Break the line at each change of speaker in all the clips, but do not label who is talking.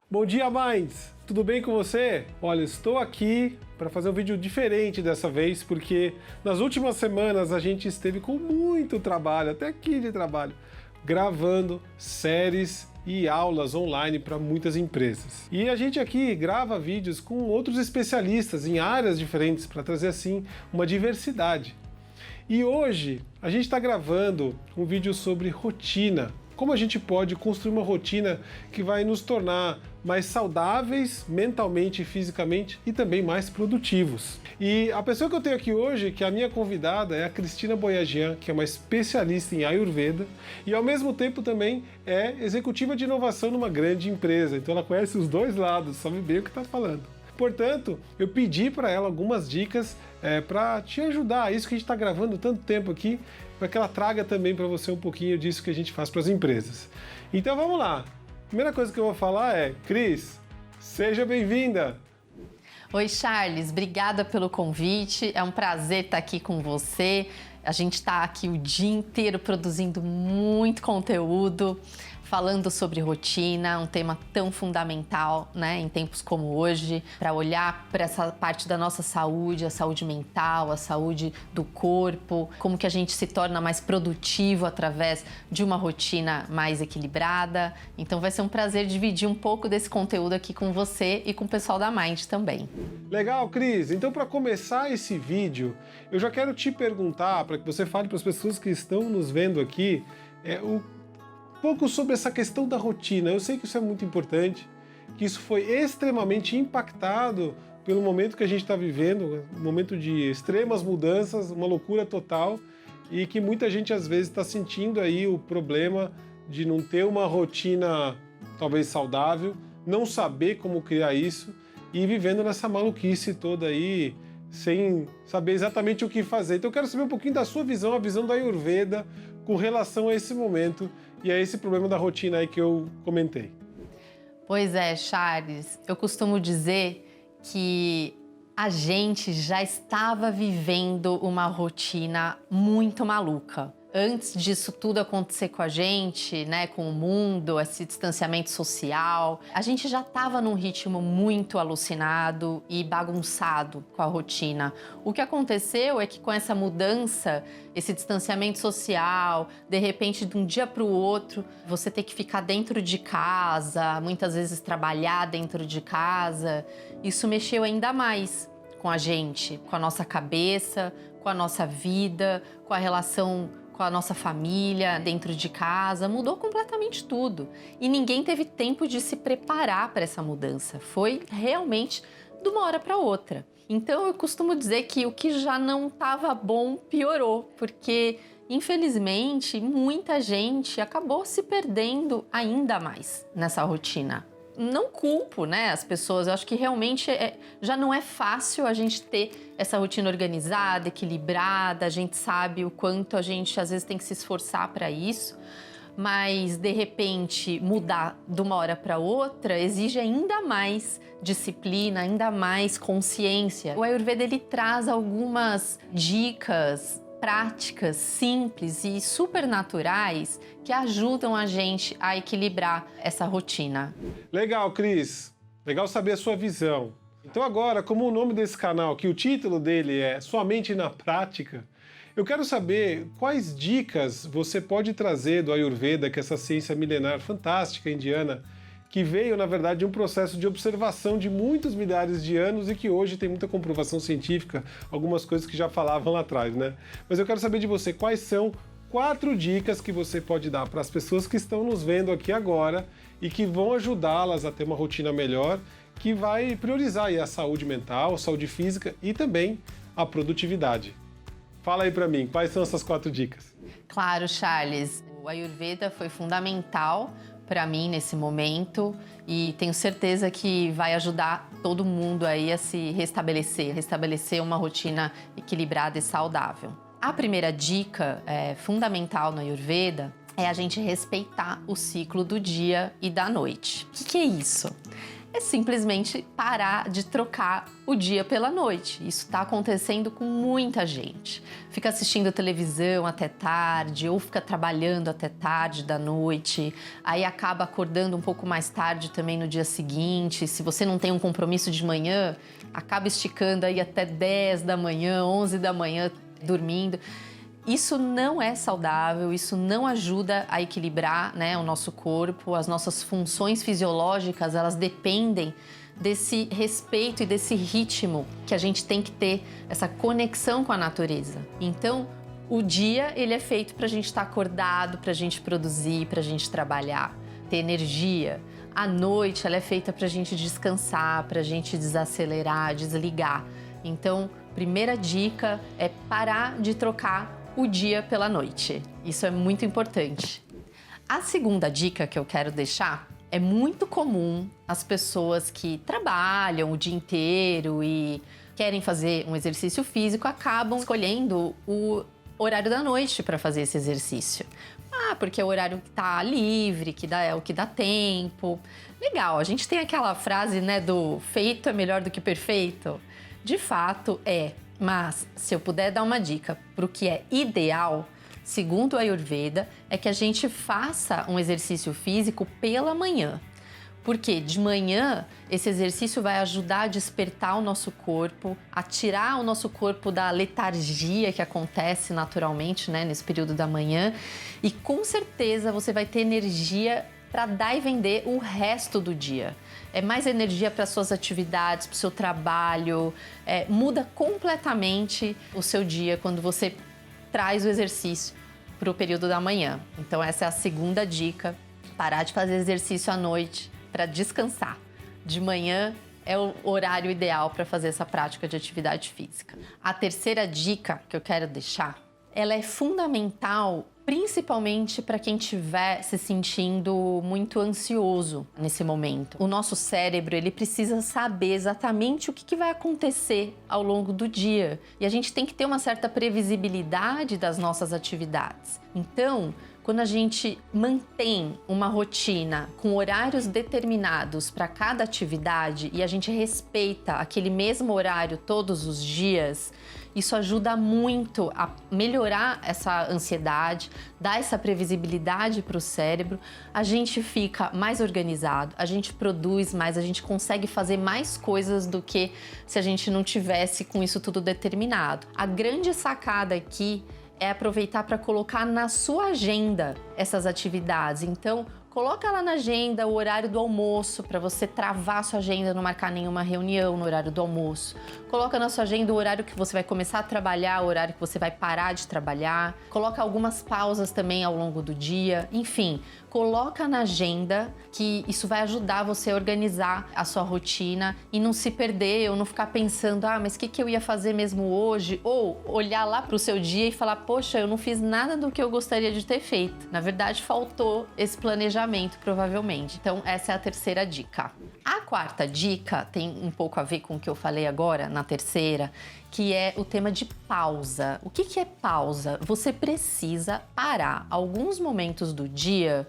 Bom dia, Minds! Tudo bem com você? Olha, estou aqui para fazer um vídeo diferente dessa vez, porque nas últimas semanas a gente esteve com muito trabalho, até aqui de trabalho, gravando séries e aulas online para muitas empresas. E a gente aqui grava vídeos com outros especialistas em áreas diferentes para trazer assim uma diversidade. E hoje a gente está gravando um vídeo sobre rotina. Como a gente pode construir uma rotina que vai nos tornar mais saudáveis mentalmente e fisicamente e também mais produtivos. E a pessoa que eu tenho aqui hoje, que é a minha convidada, é a Cristina Boyajian, que é uma especialista em Ayurveda e ao mesmo tempo também é executiva de inovação numa grande empresa. Então ela conhece os dois lados, sabe bem o que está falando. Portanto, eu pedi para ela algumas dicas para te ajudar, isso que a gente está gravando tanto tempo aqui, para que ela traga também para você um pouquinho disso que a gente faz para as empresas. Então vamos lá. Primeira coisa que eu vou falar é, Cris, seja bem-vinda!
Oi, Charles, obrigada pelo convite, é um prazer estar aqui com você. A gente está aqui o dia inteiro produzindo muito conteúdo, falando sobre rotina, um tema tão fundamental, né, em tempos como hoje, para olhar para essa parte da nossa saúde, a saúde mental, a saúde do corpo, como que a gente se torna mais produtivo através de uma rotina mais equilibrada. Então vai ser um prazer dividir um pouco desse conteúdo aqui com você e com o pessoal da Mind também.
Legal, Cris. Então, para começar esse vídeo, eu já quero te perguntar, para que você fale para as pessoas que estão nos vendo aqui, um pouco sobre essa questão da rotina. Eu sei que isso é muito importante, que isso foi extremamente impactado pelo momento que a gente está vivendo, um momento de extremas mudanças, uma loucura total, e que muita gente às vezes está sentindo aí o problema de não ter uma rotina talvez saudável, não saber como criar isso e vivendo nessa maluquice toda aí, sem saber exatamente o que fazer. Então eu quero saber um pouquinho da sua visão, a visão da Ayurveda com relação a esse momento e a esse problema da rotina aí que eu comentei.
Pois é, Charles, eu costumo dizer que a gente já estava vivendo uma rotina muito maluca. Antes disso tudo acontecer com a gente, né, com o mundo, esse distanciamento social, a gente já estava num ritmo muito alucinado e bagunçado com a rotina. O que aconteceu é que com essa mudança, esse distanciamento social, de repente de um dia para o outro, você ter que ficar dentro de casa, muitas vezes trabalhar dentro de casa, isso mexeu ainda mais com a gente, com a nossa cabeça, com a nossa vida, com a relação com a nossa família, dentro de casa, mudou completamente tudo. E ninguém teve tempo de se preparar para essa mudança. Foi realmente de uma hora para outra. Então eu costumo dizer que o que já não estava bom piorou, porque infelizmente muita gente acabou se perdendo ainda mais nessa rotina. Não culpo, né, as pessoas, eu acho que realmente já não é fácil a gente ter essa rotina organizada, equilibrada, a gente sabe o quanto a gente às vezes tem que se esforçar para isso, mas de repente mudar de uma hora para outra exige ainda mais disciplina, ainda mais consciência. O Ayurveda ele traz algumas dicas práticas, simples e super naturais que ajudam a gente a equilibrar essa rotina.
Legal, Cris. Legal saber a sua visão. Então agora, como o nome desse canal, que o título dele é Somente na Prática, eu quero saber quais dicas você pode trazer do Ayurveda, que é essa ciência milenar fantástica indiana, que veio, na verdade, de um processo de observação de muitos milhares de anos e que hoje tem muita comprovação científica, algumas coisas que já falavam lá atrás, né? Mas eu quero saber de você, quais são 4 dicas que você pode dar para as pessoas que estão nos vendo aqui agora e que vão ajudá-las a ter uma rotina melhor, que vai priorizar aí a saúde mental, a saúde física e também a produtividade. Fala aí para mim, quais são essas 4 dicas?
Claro, Charles. O Ayurveda foi fundamental para mim nesse momento e tenho certeza que vai ajudar todo mundo aí a se restabelecer uma rotina equilibrada e saudável. A primeira dica fundamental no Ayurveda é a gente respeitar o ciclo do dia e da noite. O que é isso? é simplesmente parar de trocar o dia pela noite. Isso está acontecendo com muita gente. Fica assistindo televisão até tarde ou fica trabalhando até tarde da noite, aí acaba acordando um pouco mais tarde também no dia seguinte. Se você não tem um compromisso de manhã, acaba esticando aí até 10 da manhã, 11 da manhã dormindo. Isso não é saudável, isso não ajuda a equilibrar, né, o nosso corpo, as nossas funções fisiológicas, elas dependem desse respeito e desse ritmo que a gente tem que ter, essa conexão com a natureza. Então, o dia, ele é feito para a gente estar acordado, para a gente produzir, para a gente trabalhar, ter energia. A noite, ela é feita para a gente descansar, para a gente desacelerar, desligar. Então, primeira dica é parar de trocar o dia pela noite. Isso é muito importante. A segunda dica que eu quero deixar é muito comum as pessoas que trabalham o dia inteiro e querem fazer um exercício físico acabam escolhendo o horário da noite para fazer esse exercício. Porque é o horário que tá livre, é o que dá tempo. Legal, a gente tem aquela frase, né, do feito é melhor do que perfeito. De fato, é. Mas, se eu puder dar uma dica para o que é ideal, segundo a Ayurveda, é que a gente faça um exercício físico pela manhã. Porque de manhã, esse exercício vai ajudar a despertar o nosso corpo, a tirar o nosso corpo da letargia que acontece naturalmente, né, nesse período da manhã. E com certeza você vai ter energia para dar e vender o resto do dia. É mais energia para suas atividades, para o seu trabalho, muda completamente o seu dia quando você traz o exercício para o período da manhã. Então essa é a segunda dica, parar de fazer exercício à noite para descansar. De manhã é o horário ideal para fazer essa prática de atividade física. A terceira dica que eu quero deixar, ela é fundamental principalmente para quem estiver se sentindo muito ansioso nesse momento. O nosso cérebro, ele precisa saber exatamente o que vai acontecer ao longo do dia. E a gente tem que ter uma certa previsibilidade das nossas atividades. Então, quando a gente mantém uma rotina com horários determinados para cada atividade e a gente respeita aquele mesmo horário todos os dias, isso ajuda muito a melhorar essa ansiedade, dar essa previsibilidade para o cérebro, a gente fica mais organizado, a gente produz mais, a gente consegue fazer mais coisas do que se a gente não tivesse com isso tudo determinado. A grande sacada aqui é aproveitar para colocar na sua agenda essas atividades. Então, coloca lá na agenda o horário do almoço para você travar a sua agenda, não marcar nenhuma reunião no horário do almoço. Coloca na sua agenda o horário que você vai começar a trabalhar, o horário que você vai parar de trabalhar. Coloca algumas pausas também ao longo do dia. Enfim, coloca na agenda que isso vai ajudar você a organizar a sua rotina e não se perder ou não ficar pensando, mas o que eu ia fazer mesmo hoje? Ou olhar lá para o seu dia e falar, poxa, eu não fiz nada do que eu gostaria de ter feito. Na verdade, faltou esse planejamento, provavelmente. Então, essa é a terceira dica. A quarta dica tem um pouco a ver com o que eu falei agora, na terceira, que é o tema de pausa. O que é pausa? Você precisa parar alguns momentos do dia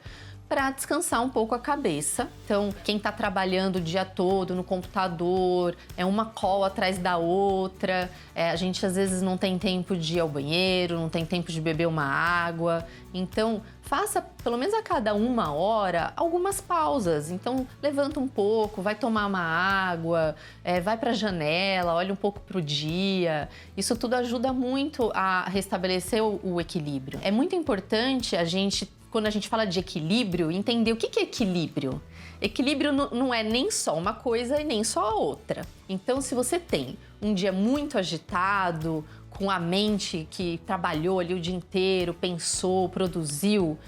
para descansar um pouco a cabeça. Então, quem está trabalhando o dia todo no computador, é uma call atrás da outra, a gente às vezes não tem tempo de ir ao banheiro, não tem tempo de beber uma água. Então, faça pelo menos a cada 1 hora algumas pausas. Então, levanta um pouco, vai tomar uma água, vai para a janela, olha um pouco para o dia. Isso tudo ajuda muito a restabelecer o equilíbrio. É muito importante a gente, quando a gente fala de equilíbrio, entender o que é equilíbrio. Equilíbrio não é nem só uma coisa e nem só a outra. Então, se você tem um dia muito agitado, com a mente que trabalhou ali o dia inteiro, pensou, produziu,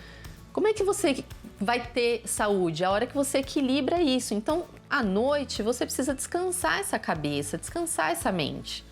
como é que você vai ter saúde? A hora que você equilibra isso. Então, à noite, você precisa descansar essa cabeça, descansar essa mente.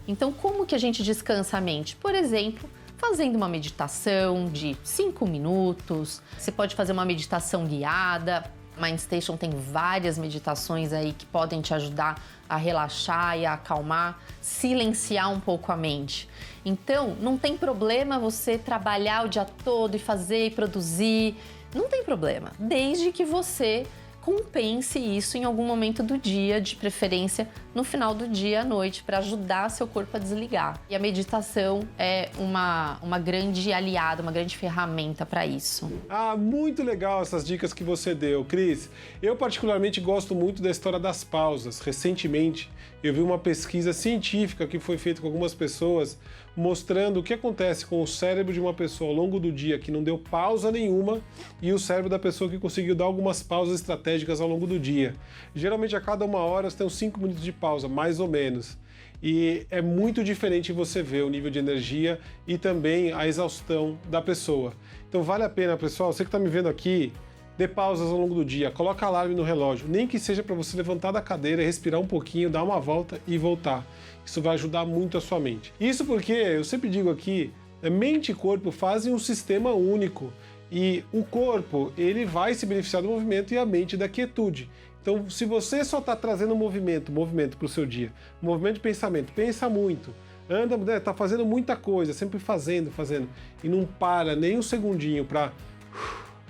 Então, como que a gente descansa a mente? Por exemplo, fazendo uma meditação de 5 minutos. Você pode fazer uma meditação guiada. Mindstation tem várias meditações aí que podem te ajudar a relaxar e a acalmar, silenciar um pouco a mente. Então, não tem problema você trabalhar o dia todo e fazer e produzir. Não tem problema, desde que você compense isso em algum momento do dia, de preferência no final do dia à noite, para ajudar seu corpo a desligar. E a meditação é uma grande aliada, uma grande ferramenta para isso.
Ah, muito legal essas dicas que você deu, Cris. Eu particularmente gosto muito da história das pausas. Recentemente, eu vi uma pesquisa científica que foi feita com algumas pessoas mostrando o que acontece com o cérebro de uma pessoa ao longo do dia que não deu pausa nenhuma e o cérebro da pessoa que conseguiu dar algumas pausas estratégicas ao longo do dia. Geralmente a cada 1 hora você tem uns 5 minutos de pausa, mais ou menos. E é muito diferente você ver o nível de energia e também a exaustão da pessoa. Então vale a pena, pessoal, você que está me vendo aqui, dê pausas ao longo do dia, coloca alarme no relógio, nem que seja para você levantar da cadeira, respirar um pouquinho, dar uma volta e voltar. Isso vai ajudar muito a sua mente. Isso porque, eu sempre digo aqui, mente e corpo fazem um sistema único e o corpo ele vai se beneficiar do movimento e a mente da quietude. Então, se você só está trazendo movimento para o seu dia, movimento de pensamento, pensa muito, anda, está fazendo muita coisa, sempre fazendo, e não para nem um segundinho para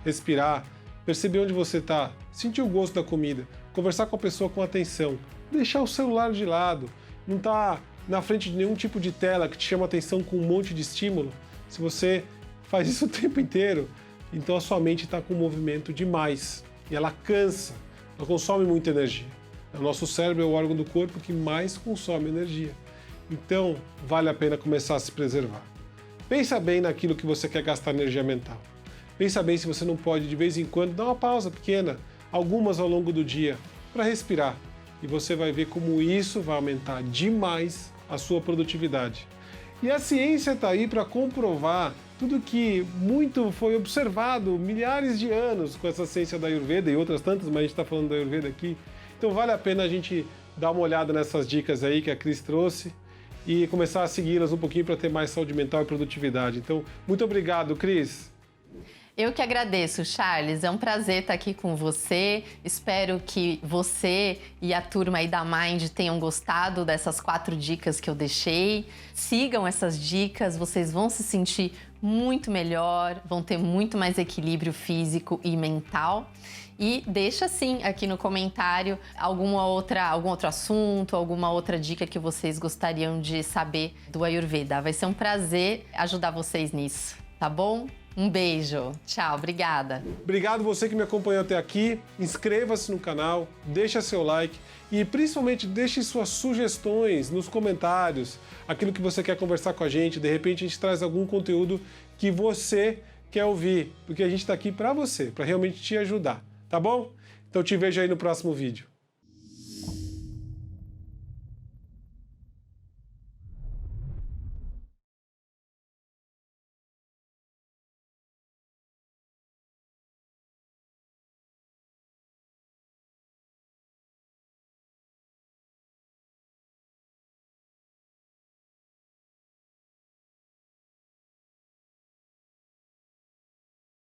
respirar, perceber onde você está, sentir o gosto da comida, conversar com a pessoa com atenção, deixar o celular de lado, não estar na frente de nenhum tipo de tela que te chama atenção com um monte de estímulo. Se você faz isso o tempo inteiro, então a sua mente está com movimento demais e ela cansa, ela consome muita energia. O nosso cérebro é o órgão do corpo que mais consome energia. Então vale a pena começar a se preservar. Pensa bem naquilo que você quer gastar energia mental. Pensa bem se você não pode, de vez em quando, dar uma pausa pequena, algumas ao longo do dia, para respirar. E você vai ver como isso vai aumentar demais a sua produtividade. E a ciência está aí para comprovar tudo que muito foi observado milhares de anos com essa ciência da Ayurveda e outras tantas, mas a gente está falando da Ayurveda aqui. Então vale a pena a gente dar uma olhada nessas dicas aí que a Cris trouxe e começar a segui-las um pouquinho para ter mais saúde mental e produtividade. Então, muito obrigado, Cris.
Eu que agradeço, Charles. É um prazer estar aqui com você. Espero que você e a turma aí da Mind tenham gostado dessas 4 dicas que eu deixei. Sigam essas dicas, vocês vão se sentir muito melhor, vão ter muito mais equilíbrio físico e mental. E deixa sim aqui no comentário algum outro assunto, alguma outra dica que vocês gostariam de saber do Ayurveda. Vai ser um prazer ajudar vocês nisso, tá bom? Um beijo. Tchau, obrigada.
Obrigado você que me acompanhou até aqui. Inscreva-se no canal, deixa seu like e principalmente deixe suas sugestões nos comentários, aquilo que você quer conversar com a gente. De repente a gente traz algum conteúdo que você quer ouvir, porque a gente está aqui para você, para realmente te ajudar, tá bom? Então te vejo aí no próximo vídeo.